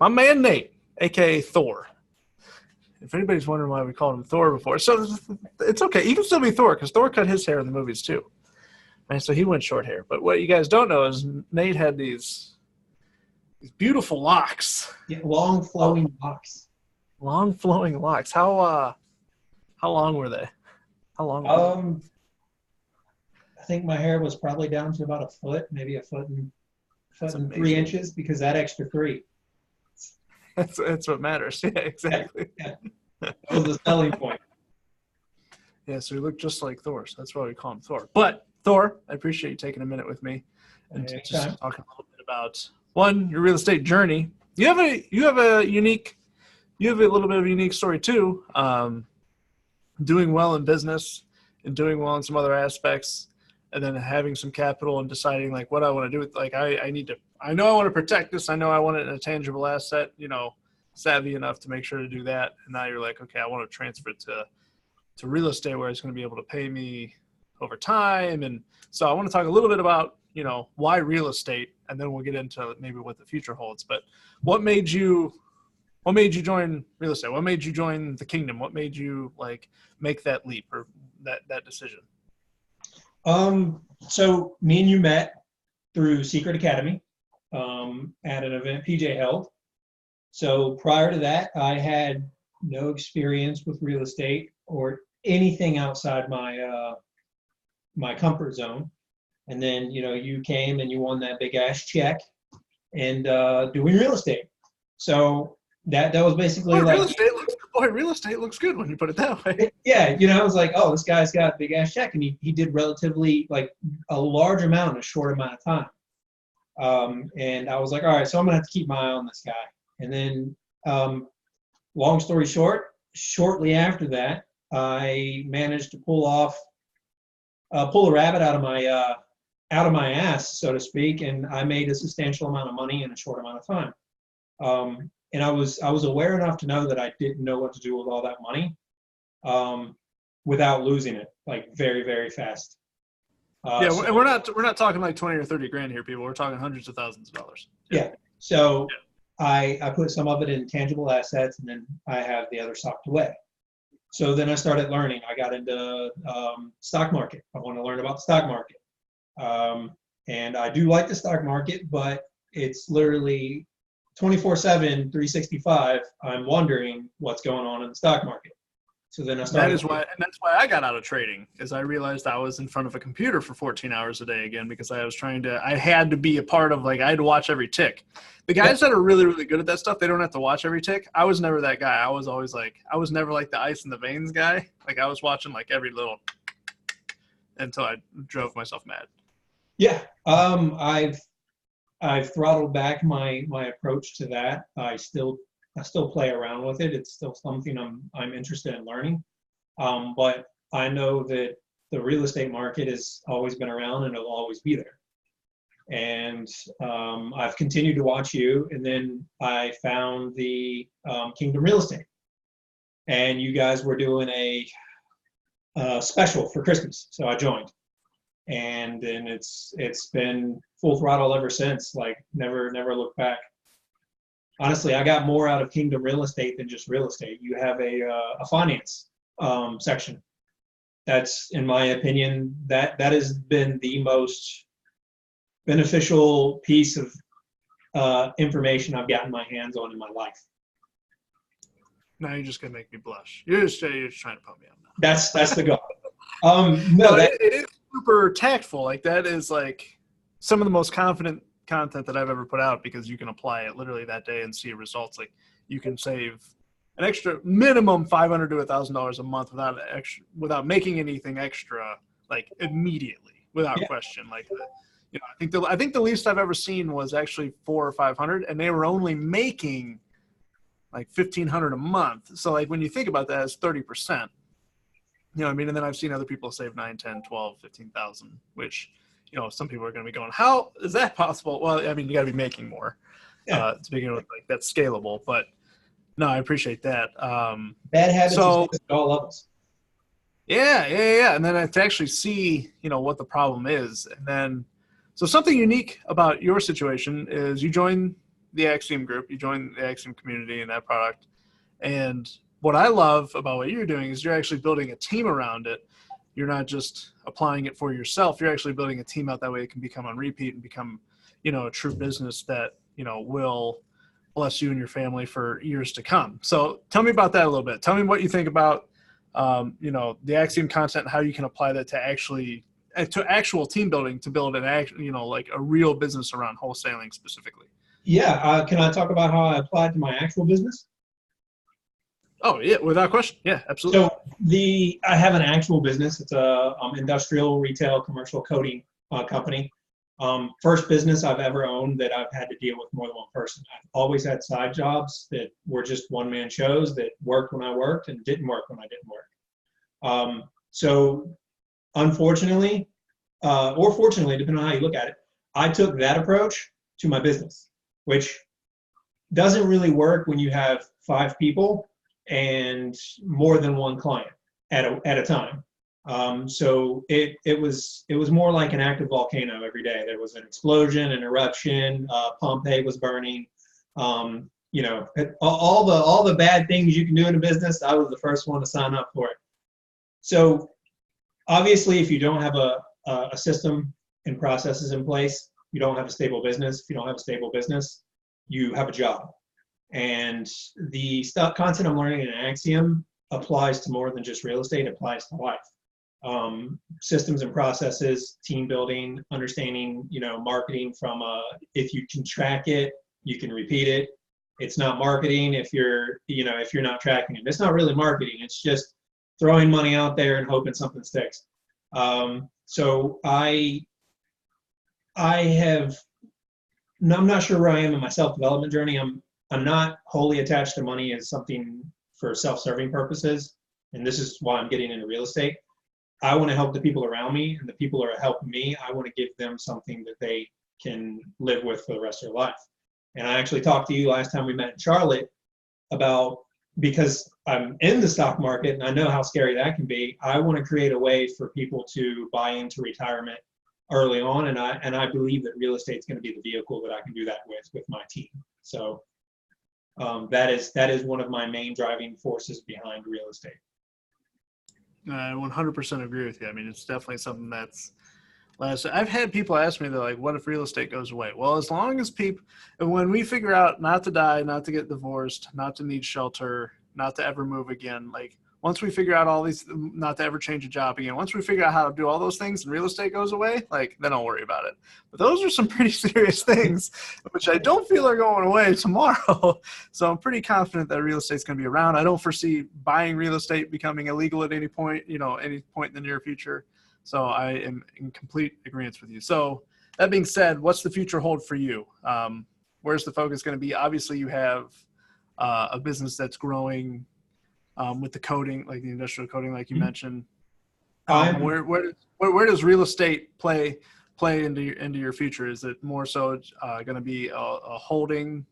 my man Nate, aka Thor. If anybody's wondering why we called him Thor before, so it's okay. He can still be Thor because Thor cut his hair in the movies too. And so he went short hair. But what you guys don't know is Nate had these beautiful locks. Yeah, long flowing locks. Long flowing locks. How long were they? How long were they? I think my hair was probably down to about a foot, maybe a foot and 3 inches, because that extra 3. That's what matters. Yeah, exactly. Yeah. That was the selling point. Yeah, so he looked just like Thor, so that's why we call him Thor. But Thor, I appreciate you taking a minute with me and just talking a little bit about your real estate journey. You have a little bit of a unique story too. Doing well in business and doing well in some other aspects, and then having some capital and deciding like what I want to do with I know I want to protect this. I know I want it in a tangible asset, savvy enough to make sure to do that. And now you're like, okay, I want to transfer it to real estate where it's going to be able to pay me over time. And so I want to talk a little bit about, why real estate, and then we'll get into maybe what the future holds. But what made you join real estate? What made you join the kingdom? What made you make that leap or that decision? So me and you met through Secret Academy at an event PJ held. So prior to that, I had no experience with real estate or anything outside my comfort zone. And then, you came and you won that big ass check and doing real estate. So that was basically real estate looks good when you put it that way. Yeah, I was like, oh, this guy's got a big ass check, and he did relatively a large amount in a short amount of time. And I was like, all right, so I'm gonna have to keep my eye on this guy. And then, long story short, shortly after that, I managed to pull a rabbit out of my ass, so to speak, and I made a substantial amount of money in a short amount of time. And I was aware enough to know that I didn't know what to do with all that money, without losing it very, very fast. And we're not talking like 20 or 30 grand here, people. We're talking hundreds of thousands of dollars. Yeah. So I put some of it in tangible assets, and then I have the other socked away. So then I started learning. I got into stock market. I want to learn about the stock market. And I do like the stock market, but it's literally 24/7, 365. I'm wondering what's going on in the stock market. So then I started. That's why I got out of trading, is I realized I was in front of a computer for 14 hours a day again, because I had to be a part of, I had to watch every tick. The guys that are really, really good at that stuff, they don't have to watch every tick. I was never that guy. I was always I was never the ice in the veins guy. I was watching every little until I drove myself mad. Yeah. I've throttled back my approach to that. I still play around with it. It's still something I'm interested in learning. But I know that the real estate market has always been around and it'll always be there. And I've continued to watch you, and then I found the Kingdom Real Estate, and you guys were doing a special for Christmas, so I joined. And then it's been full throttle ever since. Never looked back. Honestly, I got more out of Kingdom Real Estate than just real estate. You have a finance section. That's, in my opinion, that has been the most beneficial piece of information I've gotten my hands on in my life. Now you're just gonna make me blush. You're just trying to pump me up now. That's the goal. It is super tactful. That is some of the most confident content that I've ever put out, because you can apply it literally that day and see results. You can save an extra minimum $500 to $1,000 a month without making anything extra, immediately, without question. I think the least I've ever seen was actually $400 or $500, and they were only making $1,500 a month. So when you think about that as 30%, and then I've seen other people save 9, 10, 12, 15,000, which, some people are going to be going, how is that possible? Well, you got to be making more to begin with. That's scalable. But no, I appreciate that. Bad habits exist at all levels. Yeah. And then to actually see, what the problem is. And then, so something unique about your situation is you joined the Axiom group, you join the Axiom community and that product. And what I love about what you're doing is you're actually building a team around it. You're not just applying it for yourself. You're actually building a team out that way it can become on repeat and become, a true business that, will bless you and your family for years to come. So tell me about that a little bit. Tell me what you think about, the Axiom content, and how you can apply that to actual team building, to build like a real business around wholesaling specifically. Yeah. Can I talk about how I applied to my actual business? Oh yeah, without question. Yeah, absolutely. So I have an actual business. It's a industrial, retail, commercial coating company. First business I've ever owned that I've had to deal with more than one person. I've always had side jobs that were just one-man shows that worked when I worked and didn't work when I didn't work. So unfortunately, or fortunately, depending on how you look at it, I took that approach to my business, which doesn't really work when you have 5 people and more than one client at a time. So it was more like an active volcano every day. There was an explosion, an eruption, Pompeii was burning. All the bad things you can do in a business, I was the first one to sign up for it. So obviously, if you don't have a system and processes in place, you don't have a stable business. If you don't have a stable business, you have a job. And the content I'm learning in Axiom applies to more than just real estate, it applies to life. Systems and processes, team building, understanding, marketing from if you can track it, you can repeat it. It's not marketing if you're not tracking it. It's not really marketing. It's just throwing money out there and hoping something sticks. So I'm not sure where I am in my self-development journey. I'm not wholly attached to money as something for self-serving purposes, and this is why I'm getting into real estate. I want to help the people around me, and the people who are helping me, I want to give them something that they can live with for the rest of their life. And I actually talked to you last time we met in Charlotte about, because I'm in the stock market and I know how scary that can be, I want to create a way for people to buy into retirement early on, and I believe that real estate is going to be the vehicle that I can do that with my team. So that is one of my main driving forces behind real estate. I 100% agree with you. I mean, it's definitely something I've had people ask me, they're like, what if real estate goes away? Well, as long as when we figure out not to die, not to get divorced, not to need shelter, not to ever move again, like once we figure out all these, not to ever change a job again, once we figure out how to do all those things and real estate goes away, like then I'll worry about it. But those are some pretty serious things, which I don't feel are going away tomorrow. So I'm pretty confident that real estate's going to be around. I don't foresee buying real estate becoming illegal at any point, any point in the near future. So I am in complete agreement with you. So that being said, what's the future hold for you? Where's the focus going to be? Obviously, you have a business that's growing with the coding, like the industrial coding, like you mentioned. Where does real estate play into your future? Is it more so going to be a holding,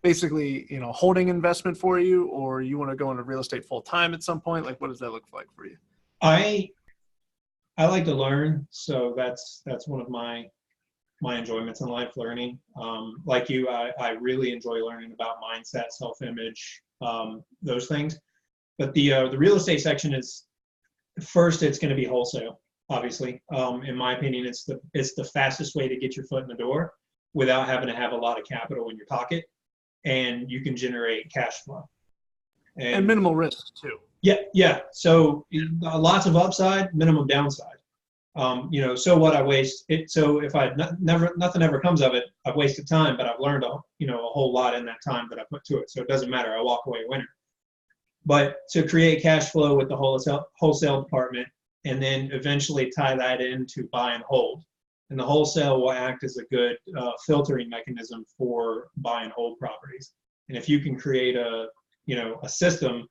basically, holding investment for you, or you want to go into real estate full time at some point? Like, what does that look like for you? I like to learn, so that's one of my enjoyments in life, learning. Like you, I really enjoy learning about mindset, self-image, those things. But the real estate section is, first, it's going to be wholesale, obviously. In my opinion, it's the fastest way to get your foot in the door without having to have a lot of capital in your pocket, and you can generate cash flow. And minimal risk too. Yeah. So lots of upside, minimum downside. So what I waste it. So if nothing ever comes of it, I've wasted time, but I've learned a whole lot in that time that I put to it. So it doesn't matter. I walk away a winner. But to create cash flow with the wholesale department, and then eventually tie that into buy and hold. And the wholesale will act as a good filtering mechanism for buy and hold properties. And if you can create a system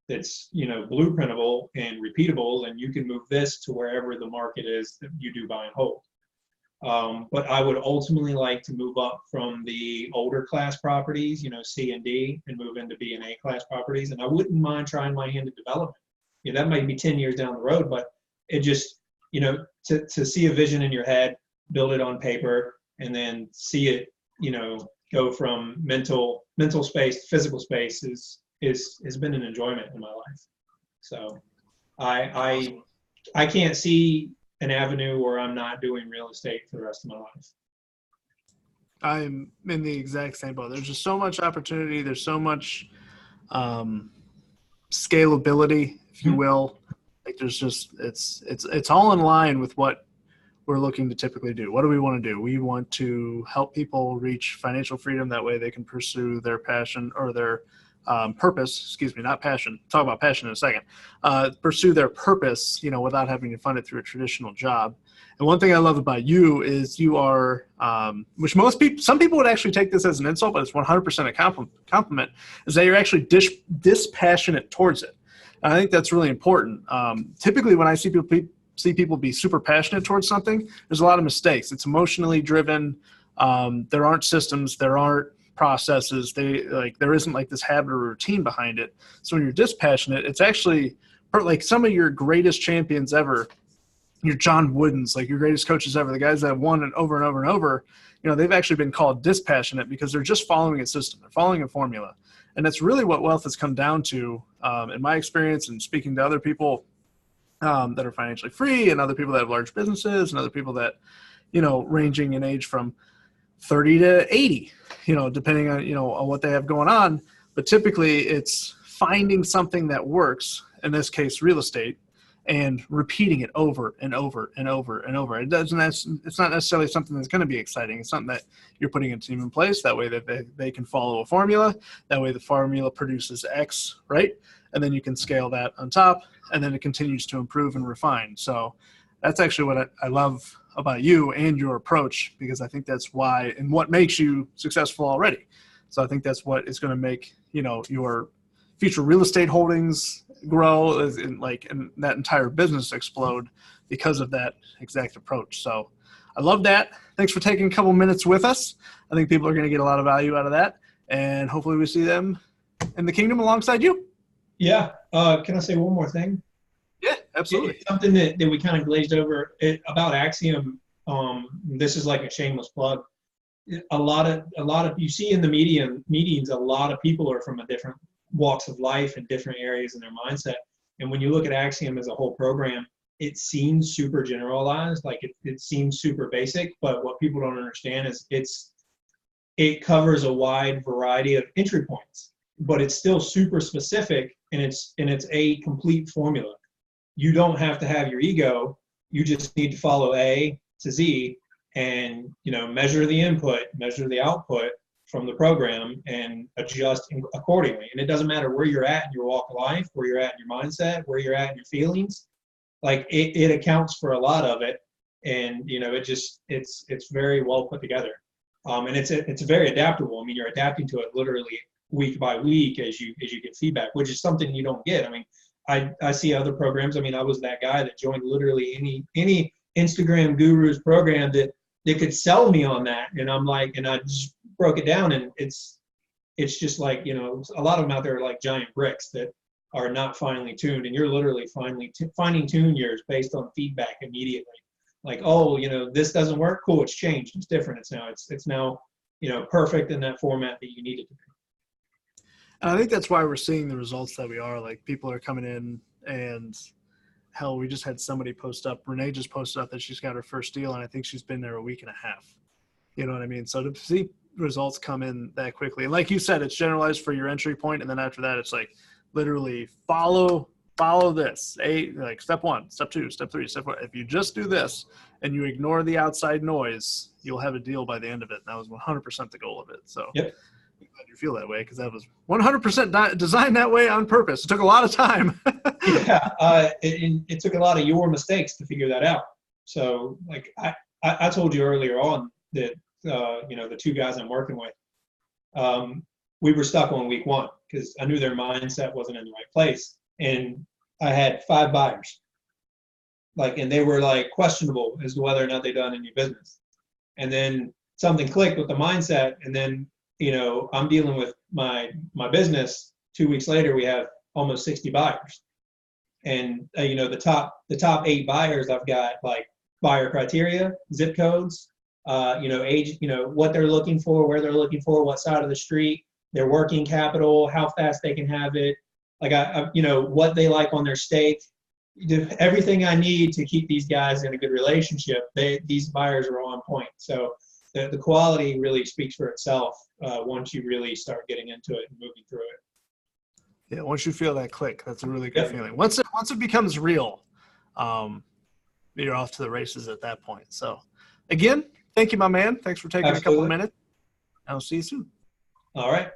that's blueprintable and repeatable, and you can move this to wherever the market is that you do buy and hold. But I would ultimately like to move up from the older class properties, C and D, and move into B and A class properties. And I wouldn't mind trying my hand at development. That might be 10 years down the road, but it just, to see a vision in your head, build it on paper, and then see it, go from mental space to physical space has been an enjoyment in my life. So I can't see an avenue where I'm not doing real estate for the rest of my life. I'm in the exact same boat. There's just so much opportunity. There's so much scalability, if you will. Like there's just it's all in line with what we're looking to typically do. What do we want to do? We want to help people reach financial freedom. That way they can pursue their passion or their purpose, excuse me, not passion. Talk about passion in a second. Pursue their purpose, without having to fund it through a traditional job. And one thing I love about you is you are, which some people would actually take this as an insult, but it's 100% a compliment, is that you're actually dispassionate towards it. And I think that's really important. Typically when I see people be super passionate towards something, there's a lot of mistakes. It's emotionally driven. There aren't systems. There aren't processes. There isn't like this habit or routine behind it. So when you're dispassionate, it's actually like some of your greatest champions ever, your John Woodens, like your greatest coaches ever, the guys that have won it over and over and over, they've actually been called dispassionate because they're just following a system. They're following a formula. And that's really what wealth has come down to, in my experience and speaking to other people that are financially free and other people that have large businesses and other people that, ranging in age from 30 to 80, depending on, on what they have going on. But typically it's finding something that works, in this case, real estate, and repeating it over and over and over and over. It's not necessarily something that's going to be exciting. It's something that you're putting a team in place. That way that they can follow a formula. That way the formula produces X, right? And then you can scale that on top, and then it continues to improve and refine. So that's actually what I love about you and your approach, because I think that's why and what makes you successful already. So I think that's what is going to make, your future real estate holdings grow and that entire business explode because of that exact approach. So I love that. Thanks for taking a couple minutes with us. I think people are going to get a lot of value out of that, and hopefully we see them in the kingdom alongside you. Yeah. Can I say one more thing? Yeah, absolutely. It's something that we kind of glazed over about Axiom. This is like a shameless plug. A lot of you see in the meetings, a lot of people are from a different walks of life and different areas in their mindset. And when you look at Axiom as a whole program, it seems super generalized, like it seems super basic, but what people don't understand is it covers a wide variety of entry points, but it's still super specific, and it's a complete formula. You don't have to have your ego. You just need to follow A to Z and, measure the input, measure the output from the program, and adjust accordingly. And it doesn't matter where you're at in your walk of life, where you're at in your mindset, where you're at in your feelings. Like it accounts for a lot of it. And, it's very well put together. And it's very adaptable. I mean, you're adapting to it literally week by week as you get feedback, which is something you don't get. I mean, I see other programs. I mean, I was that guy that joined literally any Instagram guru's program that could sell me on that. And I'm like, and I just broke it down, and it's just like, a lot of them out there are like giant bricks that are not finely tuned, and you're literally finding tune yours based on feedback immediately. Like, oh, this doesn't work. Cool. It's changed. It's different. It's now, perfect in that format that you need it to be. And I think that's why we're seeing the results that we are. Like, people are coming in, and hell, we just had somebody post up. Renee just posted up that she's got her first deal, and I think she's been there a week and a half. You know what I mean? So to see results come in that quickly, and like you said, it's generalized for your entry point, and then after that, it's like literally follow this. Like step 1, step 2, step 3, step 4. If you just do this and you ignore the outside noise, you'll have a deal by the end of it. And that was 100% the goal of it. So yep. I'm glad you feel that way, because that was 100% designed that way on purpose. It took a lot of time. Yeah, it took a lot of your mistakes to figure that out. So, like I told you earlier on that the two guys I'm working with, we were stuck on week 1 because I knew their mindset wasn't in the right place, and I had 5 buyers, and they were like questionable as to whether or not they'd done any business, and then something clicked with the mindset, and then I'm dealing with my business. 2 weeks later, we have almost 60 buyers. And, the top 8 buyers, I've got like buyer criteria, zip codes, age, what they're looking for, where they're looking for, what side of the street, their working capital, how fast they can have it, like what they like on their steak. Everything I need to keep these guys in a good relationship. These buyers are on point. So the quality really speaks for itself once you really start getting into it and moving through it. Yeah, once you feel that click, that's a really good feeling. Once it becomes real, you're off to the races at that point. So, again, thank you, my man. Thanks for taking a couple of minutes. I'll see you soon. All right.